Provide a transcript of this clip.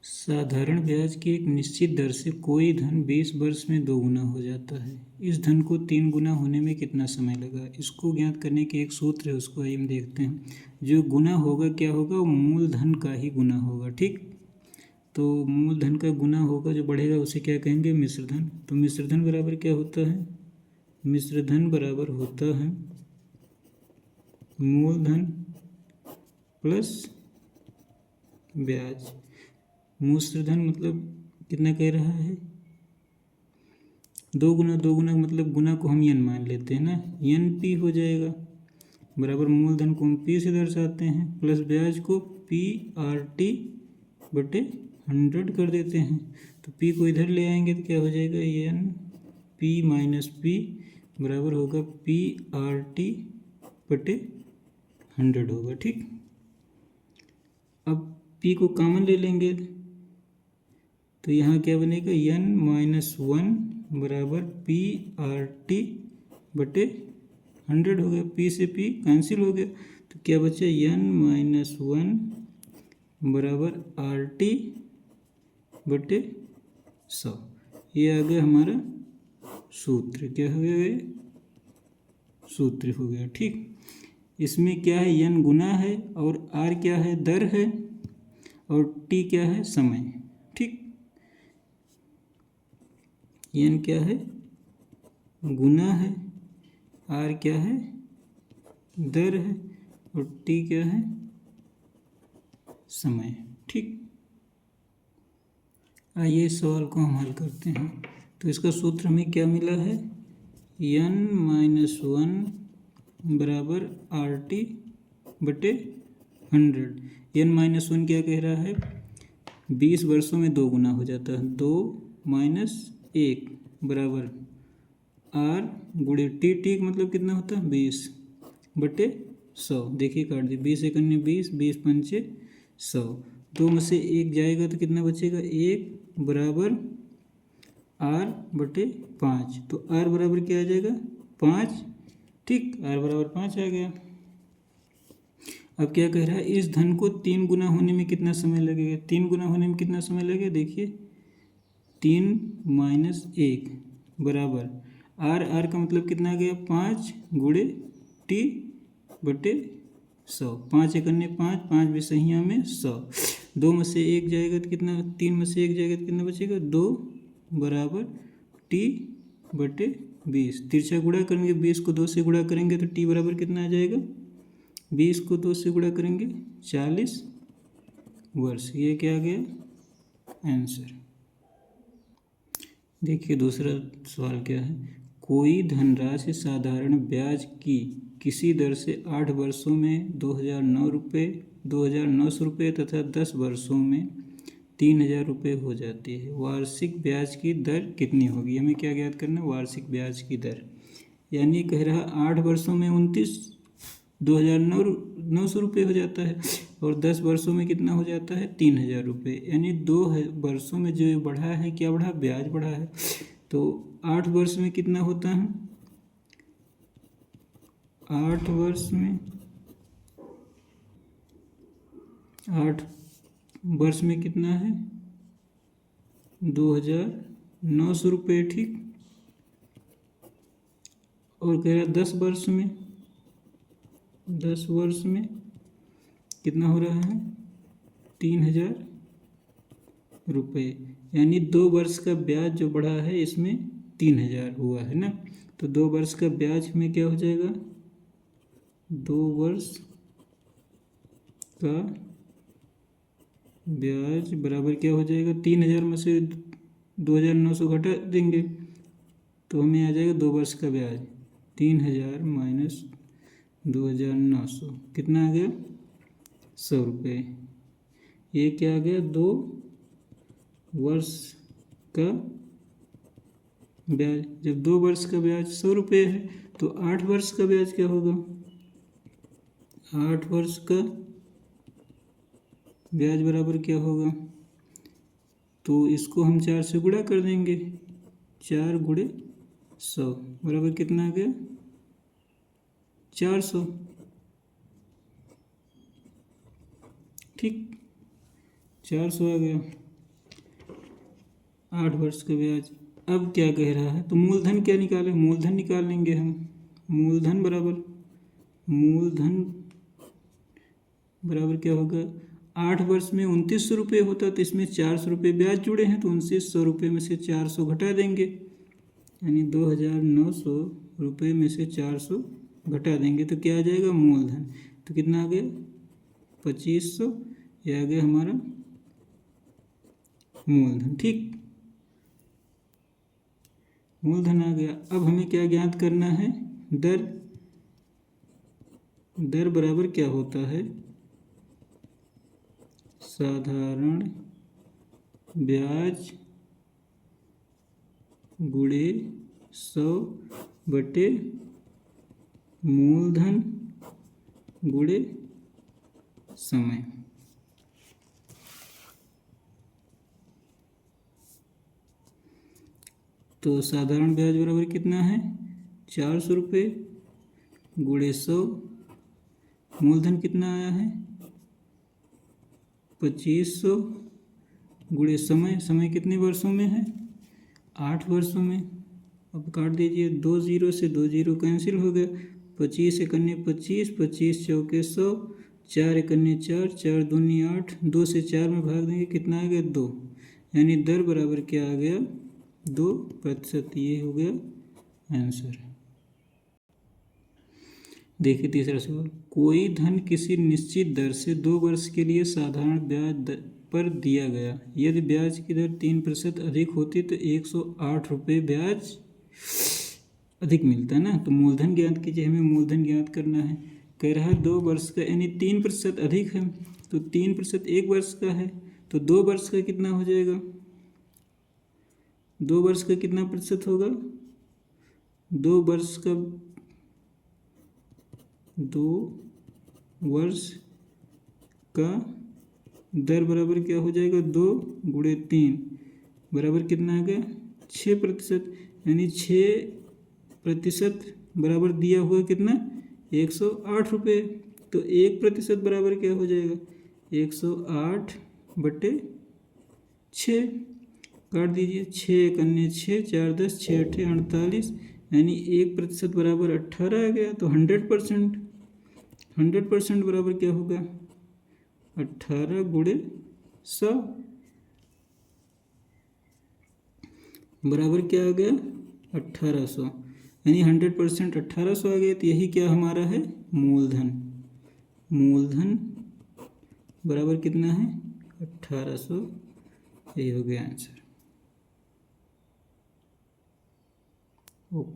साधारण ब्याज की एक निश्चित दर से कोई धन 20 वर्ष में 2 गुना हो जाता है। इस धन को 3 गुना होने में कितना समय लगा? इसको ज्ञात करने के एक सूत्र है, उसको हम देखते हैं। जो गुना होगा क्या होगा? वो मूलधन का ही गुना होगा। ठीक, तो मूलधन का गुना होगा, जो बढ़ेगा उसे क्या कहेंगे? मिश्रधन। तो मिश्रधन बराबर क्या होता है? मिश्रधन बराबर होता है मूलधन प्लस ब्याज। मिश्रधन मतलब कितना कह रहा है? 2 गुना। 2 गुना मतलब गुना को हम n मान लेते हैं ना, n p हो जाएगा, बराबर मूलधन को हम p से दर्शाते हैं, प्लस ब्याज को p r t बटे 100 कर देते हैं। तो p को इधर ले आएंगे तो क्या हो जाएगा? n p माइनस p बराबर होगा p r t बटे 100 होगा। ठीक, अब p को कॉमन ले लेंगे तो यहाँ क्या बनेगा? n माइनस 1 बराबर पी आर टी बटे 100 हो गया। p से p कैंसिल हो गया तो क्या बचा? n माइनस 1 बराबर आर टी बटे 100। ये आ गया हमारा सूत्र। क्या हो गया? सूत्र हो गया। ठीक, इसमें क्या है? n गुना है और r क्या है? दर है, और t क्या है? समय। ठीक, n क्या है? गुना है, r क्या है? दर है, और t क्या है? समय। ठीक, आइए सवाल को हम हल करते हैं। तो इसका सूत्र हमें क्या मिला है? n माइनस 1 बराबर आर टी बटे 100। n माइनस 1 क्या कह रहा है? 20 वर्षों में 2 गुना हो जाता है। 2 माइनस 1 बराबर आर गुणे टी। टी मतलब कितना होता है? 20 बटे 100। देखिए काट दिए, 20 एक अन्य 20, 20 पंचे 100। 2 में से 1 जाएगा तो कितना बचेगा? 1 बराबर आर बटे 5। तो आर बराबर क्या आ जाएगा? 5। ठीक, आर बराबर 5 आ गया। अब क्या कह रहा है? इस धन को 3 गुना होने में कितना समय लगेगा? 3 गुना होने में कितना समय लगेगा? देखिए 3 माइनस 1 बराबर आर का मतलब कितना आ गया? 5 गुणे टी बटे 100। 5 एक अन्य 5, 5 भी सहिया में 100। 2 में से 1 जाएगा तो कितना? 3 में से 1 जाएगा तो कितना बचेगा? 2 बराबर टी बटे 20। तिरछा गुणा करेंगे, 20 को 2 से गुणा करेंगे तो टी बराबर कितना आ जाएगा? 20 को 2 से गुणा करेंगे 40 वर्ष। ये क्या आ गया? आंसर। देखिए दूसरा सवाल क्या है? कोई धनराशि साधारण ब्याज की किसी दर से 8 वर्षों में 2,900 रुपये तथा 10 वर्षों में 3,000 रुपये हो जाती है। वार्षिक ब्याज की दर कितनी होगी? हमें क्या ज्ञात करना? वार्षिक ब्याज की दर। यानी कह रहा 8 वर्षों में 2,900 रुपये हो जाता है, और 10 वर्षों में कितना हो जाता है? 3,000 रुपये। यानी 2 वर्षों में जो बढ़ा है, क्या बढ़ा? ब्याज बढ़ा है। तो 8 वर्ष में कितना होता है? 8 वर्ष में 8 वर्ष में कितना है? 2,900 रुपये। ठीक, और कह रहा 10 वर्ष में, 10 वर्ष में कितना हो रहा है? 3,000 रुपये। यानी 2 वर्ष का ब्याज जो बढ़ा है इसमें 3,000 हुआ है ना। तो 2 वर्ष का ब्याज में क्या हो जाएगा? 2 वर्ष का ब्याज बराबर क्या हो जाएगा? 3,000 में से 2,900 घटा देंगे तो हमें आ जाएगा 2 वर्ष का ब्याज 3,000 माइनस 2,900 कितना आ गया? 100 रुपये। ये क्या आ गया? 2 वर्ष का ब्याज। जब 2 वर्ष का ब्याज 100 रुपये है तो 8 वर्ष का ब्याज क्या होगा? 8 वर्ष का ब्याज बराबर क्या होगा? तो इसको हम 4 से गुणा कर देंगे। 4 गुणे 100 बराबर कितना आ गया? 400। ठीक, 400 आ गया। 8 वर्ष का ब्याज। अब क्या कह रहा है, तो मूलधन क्या निकालें, मूलधन निकाल लेंगे हम। मूलधन बराबर क्या होगा, 8 वर्ष में 2900 रुपये होता, तो इसमें 400 रुपये ब्याज जुड़े हैं, तो 2900 रुपये में से 400 घटा देंगे, यानी 2900 रुपये में से 400 घटा देंगे, तो क्या आ जाएगा, मूलधन। तो कितना आ गया, 2500, ये आ गया हमारा मूलधन। ठीक, मूलधन आ गया। अब हमें क्या ज्ञात करना है, दर बराबर क्या होता है, साधारण ब्याज गुणे 100 बटे मूलधन गुणे समय। तो साधारण ब्याज बराबर कितना है, 400 रुपये गुणे 100, मूलधन कितना आया है 2500 गुणे समय कितने वर्षों में है, 8 वर्षों में। अब काट दीजिए, 2 जीरो से 2 जीरो कैंसिल हो गया, 25 एकन्ने 25, 25 चौके 100, 4 एकन्ने 4, 4 दूनी 8, 2 से 4 में भाग देंगे, कितना आ गया 2, यानी दर बराबर क्या आ गया 2%। ये हो गया आंसर। देखिए तीसरा सवाल, कोई धन किसी निश्चित दर से 2 वर्ष के लिए साधारण ब्याज पर दिया गया, यदि ब्याज की दर 3% अधिक होती तो 108 रुपये ब्याज अधिक मिलता है ना। तो मूलधन ज्ञात कीजिए, हमें मूलधन ज्ञात करना है। कह रहा है 2 वर्ष का, यानी 3% अधिक है, तो 3% 1 वर्ष का है, तो 2 वर्ष का कितना हो जाएगा, 2 वर्ष का कितना प्रतिशत होगा, 2 वर्ष का 2 वर्ष का दर बराबर क्या हो जाएगा, 2 गुणे 3 बराबर कितना आ गया 6%, यानी 6% बराबर दिया हुआ कितना 108 रुपये। तो 1% बराबर क्या हो जाएगा 108 बटे 6, काट दीजिए, 6 एकन्ने 6, 4 10, 6 अट्ठे 48, यानी 1% बराबर 18 आ गया। तो 100% बराबर क्या होगा 18 गुणे 100 बराबर क्या आ गया 1800, यानी 100% 1800 आ गया। तो यही क्या हमारा है मूलधन। मूलधन बराबर कितना है 1800, यही हो गया आंसर। ओके।